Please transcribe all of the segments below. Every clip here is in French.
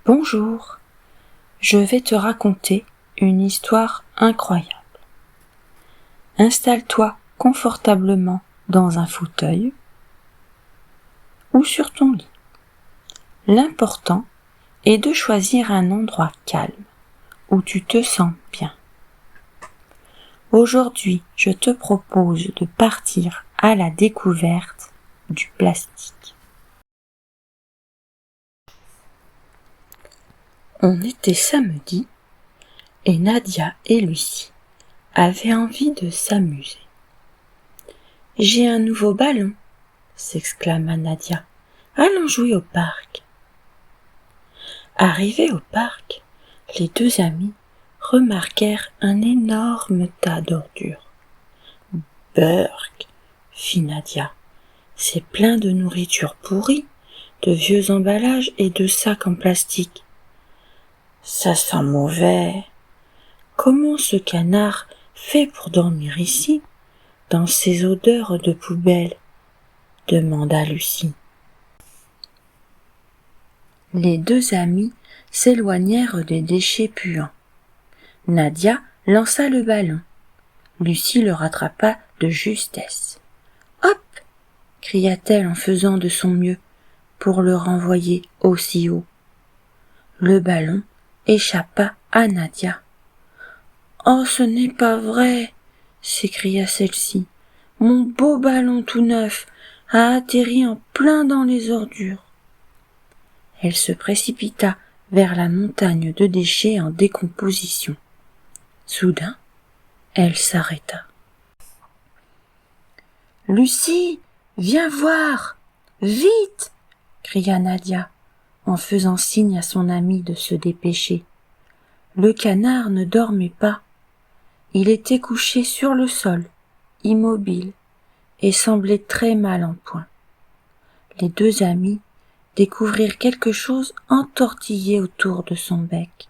Bonjour, je vais te raconter une histoire incroyable. Installe-toi confortablement dans un fauteuil ou sur ton lit. L'important est de choisir un endroit calme où tu te sens bien. Aujourd'hui, je te propose de partir à la découverte du plastique. On était samedi et Nadia et Lucie avaient envie de s'amuser. « J'ai un nouveau ballon !» s'exclama Nadia. « Allons jouer au parc !» Arrivés au parc, les deux amies remarquèrent un énorme tas d'ordures. « Burk !» fit Nadia. « C'est plein de nourriture pourrie, de vieux emballages et de sacs en plastique. Ça sent mauvais. Comment ce canard fait pour dormir ici, dans ces odeurs de poubelle ?» demanda Lucie. Les deux amies s'éloignèrent des déchets puants. Nadia lança le ballon. Lucie le rattrapa de justesse. « Hop !» cria-t-elle en faisant de son mieux pour le renvoyer aussi haut. Le ballon échappa à Nadia. « Oh, ce n'est pas vrai !» s'écria celle-ci. « Mon beau ballon tout neuf a atterri en plein dans les ordures. » Elle se précipita vers la montagne de déchets en décomposition. Soudain, elle s'arrêta. « Lucie, viens voir, vite !» cria Nadia, en faisant signe à son amie de se dépêcher. Le canard ne dormait pas. Il était couché sur le sol, immobile, et semblait très mal en point. Les deux amies découvrirent quelque chose entortillé autour de son bec.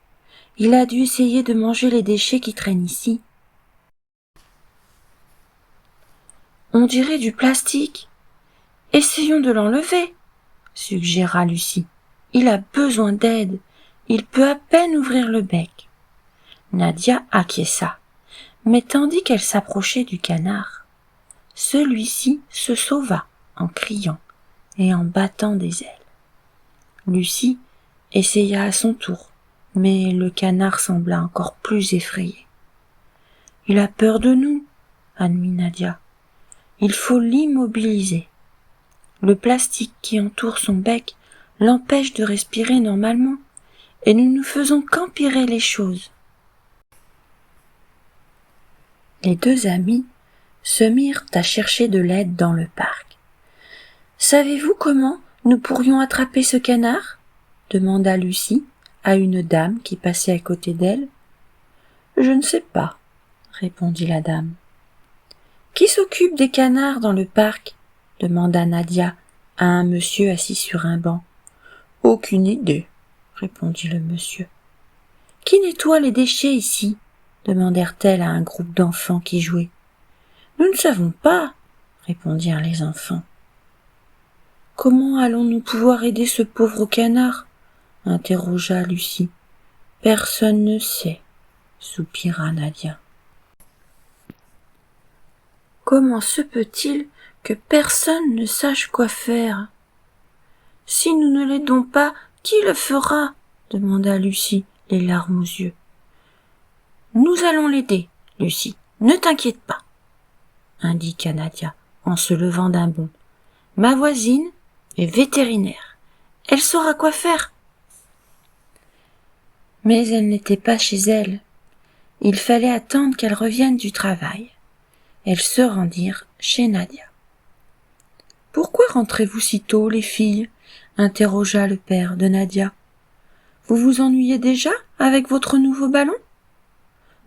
« Il a dû essayer de manger les déchets qui traînent ici. »« On dirait du plastique. Essayons de l'enlever, » suggéra Lucie. « Il a besoin d'aide. Il peut à peine ouvrir le bec. » Nadia acquiesça, mais tandis qu'elle s'approchait du canard, celui-ci se sauva en criant et en battant des ailes. Lucie essaya à son tour, mais le canard sembla encore plus effrayé. « Il a peur de nous, » admit Nadia. « Il faut l'immobiliser. Le plastique qui entoure son bec l'empêche de respirer normalement, et nous ne faisons qu'empirer les choses. » Les deux amies se mirent à chercher de l'aide dans le parc. « Savez-vous comment nous pourrions attraper ce canard ?» demanda Lucie à une dame qui passait à côté d'elle. « Je ne sais pas, » répondit la dame. « Qui s'occupe des canards dans le parc ?» demanda Nadia à un monsieur assis sur un banc. « Aucune idée, » répondit le monsieur. « Qui nettoie les déchets ici ?» demandèrent-elles à un groupe d'enfants qui jouaient. « Nous ne savons pas, » répondirent les enfants. « Comment allons-nous pouvoir aider ce pauvre canard ?» interrogea Lucie. « Personne ne sait, » soupira Nadia. « Comment se peut-il que personne ne sache quoi faire ? » « Si nous ne l'aidons pas, qui le fera ?» demanda Lucie, les larmes aux yeux. « Nous allons l'aider, Lucie, ne t'inquiète pas, » indiqua Nadia en se levant d'un bond. « Ma voisine est vétérinaire, elle saura quoi faire. » Mais elle n'était pas chez elle. Il fallait attendre qu'elle revienne du travail. Elles se rendirent chez Nadia. « Pourquoi rentrez-vous si tôt, les filles ?» interrogea le père de Nadia. « Vous vous ennuyez déjà avec votre nouveau ballon ?»«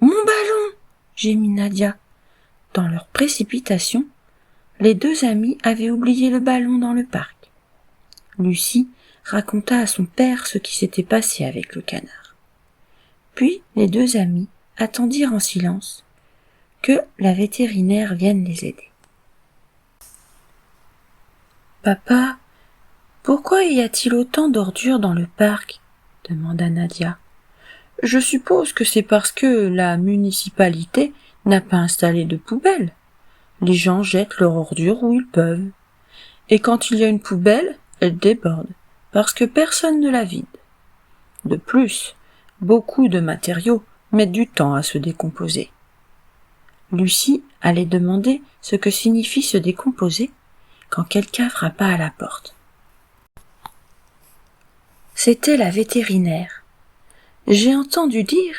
Mon ballon !» gémit Nadia. Dans leur précipitation, les deux amies avaient oublié le ballon dans le parc. Lucie raconta à son père ce qui s'était passé avec le canard. Puis les deux amies attendirent en silence que la vétérinaire vienne les aider. « Papa, pourquoi y a-t-il autant d'ordures dans le parc ?» demanda Nadia. Je suppose que c'est parce que la municipalité n'a pas installé de poubelle. Les gens jettent leurs ordures où ils peuvent. Et quand il y a une poubelle, elle déborde, parce que personne ne la vide. De plus, beaucoup de matériaux mettent du temps à se décomposer. Lucie allait demander ce que signifie se décomposer quand quelqu'un frappa à la porte. C'était la vétérinaire. « J'ai entendu dire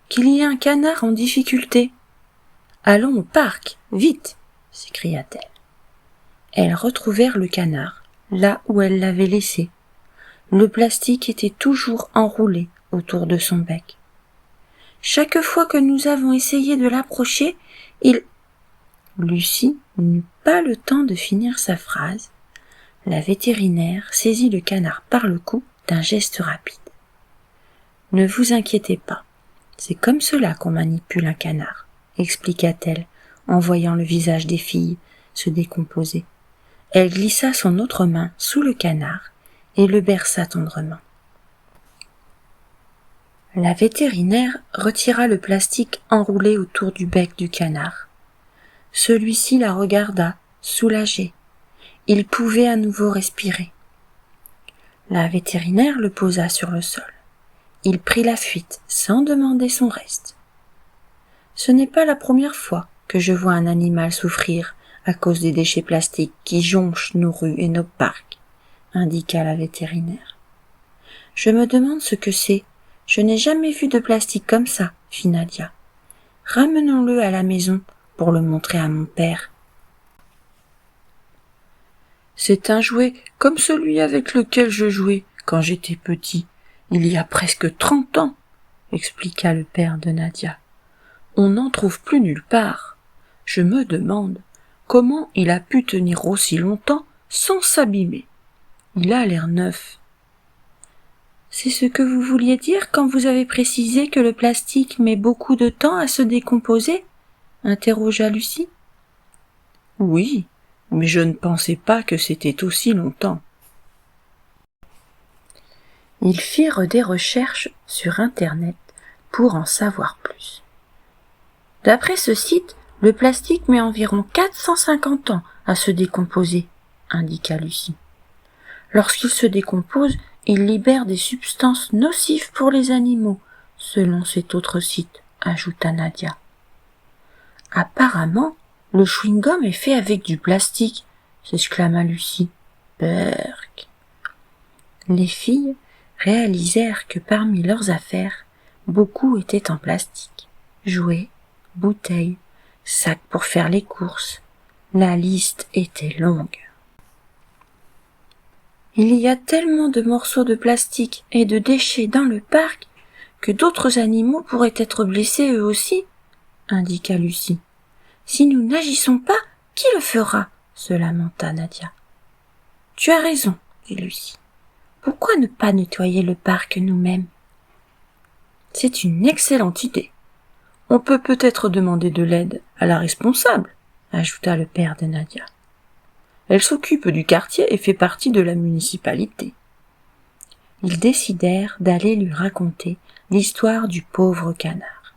qu'il y a un canard en difficulté. Allons au parc, vite !» s'écria-t-elle. Elles retrouvèrent le canard, là où elles l'avaient laissé. Le plastique était toujours enroulé autour de son bec. « Chaque fois que nous avons essayé de l'approcher, il... » Lucie n'eut pas le temps de finir sa phrase. La vétérinaire saisit le canard par le cou d'un geste rapide. « Ne vous inquiétez pas, c'est comme cela qu'on manipule un canard, » expliqua-t-elle en voyant le visage des filles se décomposer. Elle glissa son autre main sous le canard et le berça tendrement. La vétérinaire retira le plastique enroulé autour du bec du canard. Celui-ci la regarda, soulagé. Il pouvait à nouveau respirer. La vétérinaire le posa sur le sol. Il prit la fuite sans demander son reste. « Ce n'est pas la première fois que je vois un animal souffrir à cause des déchets plastiques qui jonchent nos rues et nos parcs, » indiqua la vétérinaire. « Je me demande ce que c'est. Je n'ai jamais vu de plastique comme ça, » fit Nadia. « Ramenons-le à la maison pour le montrer à mon père. »« C'est un jouet comme celui avec lequel je jouais quand j'étais petit, il y a presque 30 ans, » expliqua le père de Nadia. « On n'en trouve plus nulle part. Je me demande comment il a pu tenir aussi longtemps sans s'abîmer. Il a l'air neuf. » « C'est ce que vous vouliez dire quand vous avez précisé que le plastique met beaucoup de temps à se décomposer ?» interrogea Lucie. « Oui, mais je ne pensais pas que c'était aussi longtemps. » Ils firent des recherches sur Internet pour en savoir plus. D'après ce site, le plastique met environ 450 ans à se décomposer, indiqua Lucie. Lorsqu'il se décompose, il libère des substances nocives pour les animaux, selon cet autre site, ajouta Nadia. Apparemment, le chewing-gum est fait avec du plastique, s'exclama Lucie. Berk. Les filles réalisèrent que parmi leurs affaires, beaucoup étaient en plastique. Jouets, bouteilles, sacs pour faire les courses. La liste était longue. Il y a tellement de morceaux de plastique et de déchets dans le parc que d'autres animaux pourraient être blessés eux aussi, indiqua Lucie. Si nous n'agissons pas, qui le fera? Se lamenta Nadia. Tu as raison, dit Lucie. Pourquoi ne pas nettoyer le parc nous-mêmes? C'est une excellente idée. On peut peut-être demander de l'aide à la responsable, ajouta le père de Nadia. Elle s'occupe du quartier et fait partie de la municipalité. Ils décidèrent d'aller lui raconter l'histoire du pauvre canard.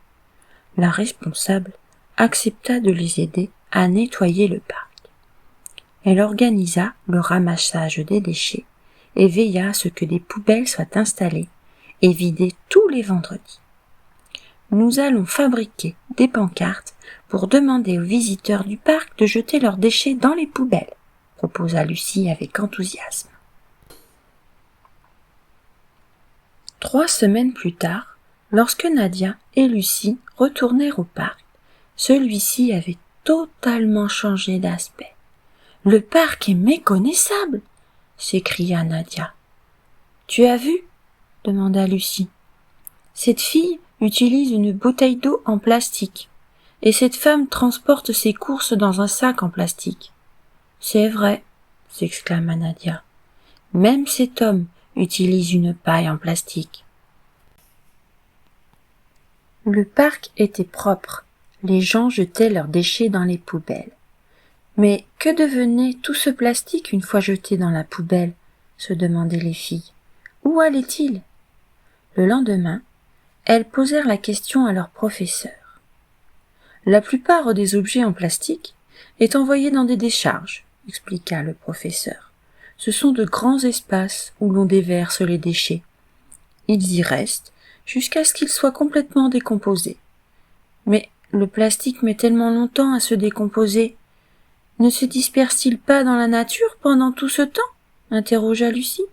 La responsable accepta de les aider à nettoyer le parc. Elle organisa le ramassage des déchets et veilla à ce que des poubelles soient installées et vidées tous les vendredis. Nous allons fabriquer des pancartes pour demander aux visiteurs du parc de jeter leurs déchets dans les poubelles, proposa Lucie avec enthousiasme. 3 semaines plus tard, lorsque Nadia et Lucie retournèrent au parc, celui-ci avait totalement changé d'aspect. « Le parc est méconnaissable !» s'écria Nadia. « Tu as vu ?» demanda Lucie. « Cette fille utilise une bouteille d'eau en plastique, et cette femme transporte ses courses dans un sac en plastique. »« C'est vrai, » s'exclama Nadia. « Même cet homme utilise une paille en plastique. » Le parc était propre. Les gens jetaient leurs déchets dans les poubelles. Mais que devenait tout ce plastique une fois jeté dans la poubelle? Se demandaient les filles. Où allait-il? Le lendemain, elles posèrent la question à leur professeur. La plupart des objets en plastique est envoyé dans des décharges, expliqua le professeur. Ce sont de grands espaces où l'on déverse les déchets. Ils y restent jusqu'à ce qu'ils soient complètement décomposés. Mais le plastique met tellement longtemps à se décomposer. Ne se disperse-t-il pas dans la nature pendant tout ce temps? Interrogea Lucie.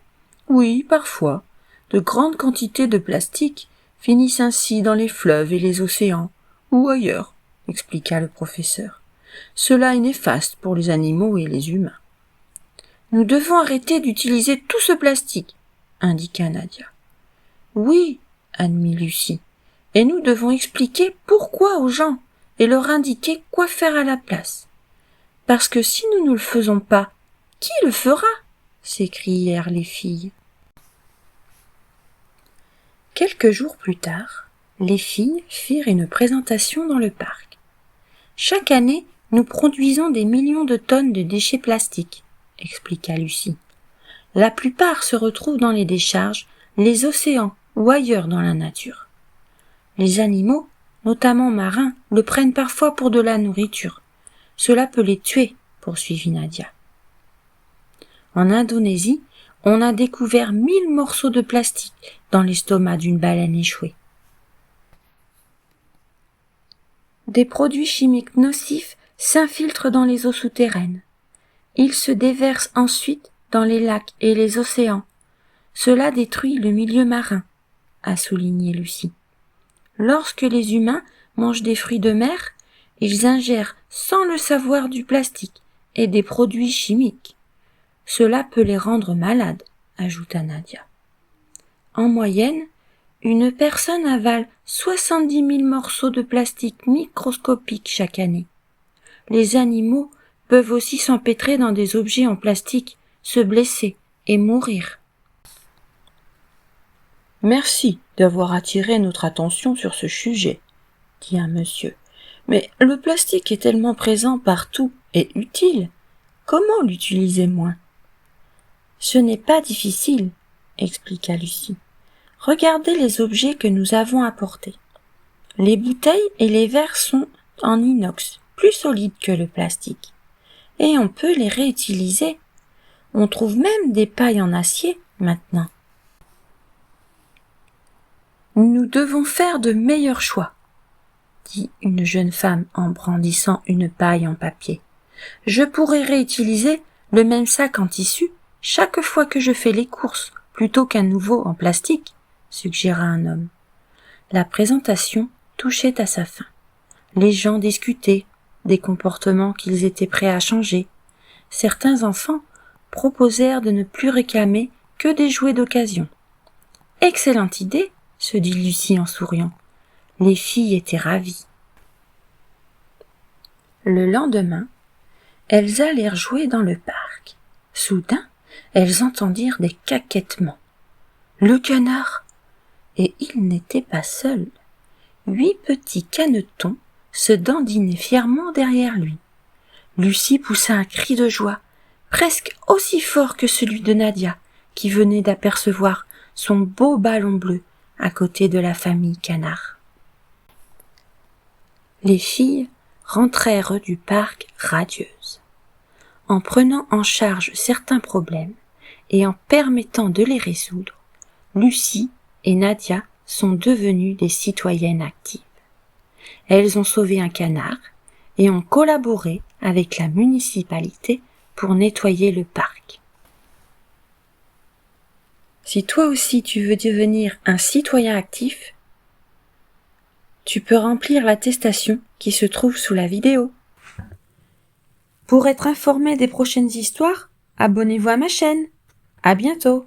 Oui, parfois. De grandes quantités de plastique finissent ainsi dans les fleuves et les océans, ou ailleurs, expliqua le professeur. Cela est néfaste pour les animaux et les humains. Nous devons arrêter d'utiliser tout ce plastique, indiqua Nadia. Oui, admit Lucie, et nous devons expliquer pourquoi aux gens et leur indiquer quoi faire à la place. Parce que si nous ne le faisons pas, qui le fera? S'écrièrent les filles. Quelques jours plus tard, les filles firent une présentation dans le parc. Chaque année, nous produisons des millions de tonnes de déchets plastiques, expliqua Lucie. La plupart se retrouvent dans les décharges, les océans ou ailleurs dans la nature. Les animaux, notamment marins, le prennent parfois pour de la nourriture. Cela peut les tuer, poursuivit Nadia. En Indonésie, on a découvert 1000 morceaux de plastique dans l'estomac d'une baleine échouée. Des produits chimiques nocifs s'infiltrent dans les eaux souterraines. Ils se déversent ensuite dans les lacs et les océans. Cela détruit le milieu marin, a souligné Lucie. Lorsque les humains mangent des fruits de mer, ils ingèrent sans le savoir du plastique et des produits chimiques. Cela peut les rendre malades, ajouta Nadia. En moyenne, une personne avale 70 000 morceaux de plastique microscopiques chaque année. Les animaux peuvent aussi s'empêtrer dans des objets en plastique, se blesser et mourir. Merci d'avoir attiré notre attention sur ce sujet, dit un monsieur. Mais le plastique est tellement présent partout et utile. Comment l'utiliser moins? Ce n'est pas difficile, expliqua Lucie. Regardez les objets que nous avons apportés. Les bouteilles et les verres sont en inox, plus solides que le plastique. Et on peut les réutiliser. On trouve même des pailles en acier maintenant. Nous devons faire de meilleurs choix, dit une jeune femme en brandissant une paille en papier. Je pourrais réutiliser le même sac en tissu chaque fois que je fais les courses, plutôt qu'un nouveau en plastique, suggéra un homme. La présentation touchait à sa fin. Les gens discutaient des comportements qu'ils étaient prêts à changer. Certains enfants proposèrent de ne plus réclamer que des jouets d'occasion. Excellente idée, se dit Lucie en souriant. Les filles étaient ravies. Le lendemain, elles allèrent jouer dans le parc. Soudain, elles entendirent des caquettements. Le canard! Et il n'était pas seul. 8 petits canetons se dandinaient fièrement derrière lui. Lucie poussa un cri de joie, presque aussi fort que celui de Nadia, qui venait d'apercevoir son beau ballon bleu à côté de la famille canard. Les filles rentrèrent du parc radieuses. En prenant en charge certains problèmes et en permettant de les résoudre, Lucie et Nadia sont devenues des citoyennes actives. Elles ont sauvé un canard et ont collaboré avec la municipalité pour nettoyer le parc. Si toi aussi tu veux devenir un citoyen actif, tu peux remplir l'attestation qui se trouve sous la vidéo. Pour être informé des prochaines histoires, abonnez-vous à ma chaîne. À bientôt.